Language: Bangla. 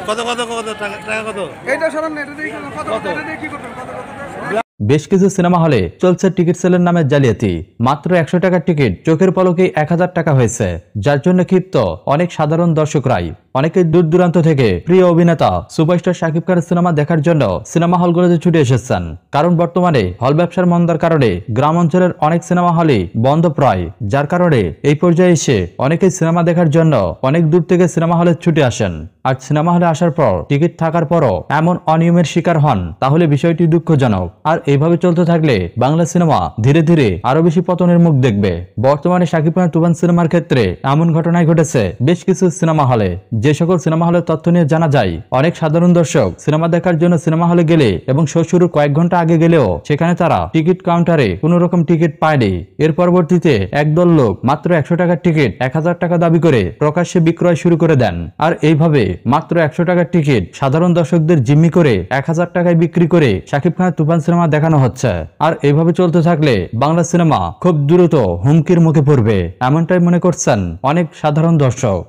কত কত কত টাকা টাকা কত? এইটা সরান না, এটা দিয়ে কত কত, এটা দিয়ে কি করবেন? কত কত বেশ কিছু সিনেমা হলে চলছে টিকিট সেলের নামে জালিয়াতি। মাত্র 100 টাকার টিকিট চোখের পলকে 1000 টাকা হয়েছে, যার জন্য ক্ষিপ্ত অনেক সাধারণ দর্শকরাই। অনেকে দূর দূরান্ত থেকে প্রিয় অভিনেতা সুপারস্টার শাকিব খানের সিনেমা দেখার জন্য সিনেমা হলগুলোতে ছুটে এসেছেন। কারণ বর্তমানে হল ব্যবসার মন্দার কারণে গ্রাম অঞ্চলের অনেক সিনেমা হলই বন্ধ প্রায়, যার কারণে এই পর্যায়ে এসে অনেকেই সিনেমা দেখার জন্য অনেক দূর থেকে সিনেমা হলে ছুটে আসেন। আর সিনেমা হলে আসার পর টিকিট থাকার পরও এমন অনিয়মের শিকার হন, তাহলে বিষয়টি দুঃখজনক। আর এইভাবে চলতে থাকলে বাংলা সিনেমা ধীরে ধীরে আরো বেশি পতনের মুখ দেখবে। বর্তমানে শাকিব খানের তুফান সিনেমার ক্ষেত্রে এমন ঘটনাই ঘটেছে বেশ কিছু সিনেমা হলে। যে সকল সিনেমা হলের তথ্য নিয়ে জানা যায়, অনেক সাধারণ দর্শক সিনেমা দেখার জন্য সিনেমা হলে গেলে এবং শো শুরুর কয়েক ঘন্টা আগে গেলেও সেখানে তারা টিকিট কাউন্টারে কোনো রকম টিকিট পায়নি। এর পরবর্তীতে একদল লোক মাত্র 100 টাকার টিকিট 1000 টাকা দাবি করে প্রকাশ্যে বিক্রয় শুরু করে দেন। আর এইভাবে মাত্র 100 টাকার টিকিট সাধারণ দর্শকদের জিম্মি করে 1000 টাকায় বিক্রি করে শাকিব খানের তুফান সিনেমা দেখানো হচ্ছে। আর এইভাবে চলতে থাকলে বাংলা সিনেমা খুব দ্রুত হুমকির মুখে পড়বে, এমনটাই মনে করছেন অনেক সাধারণ দর্শক।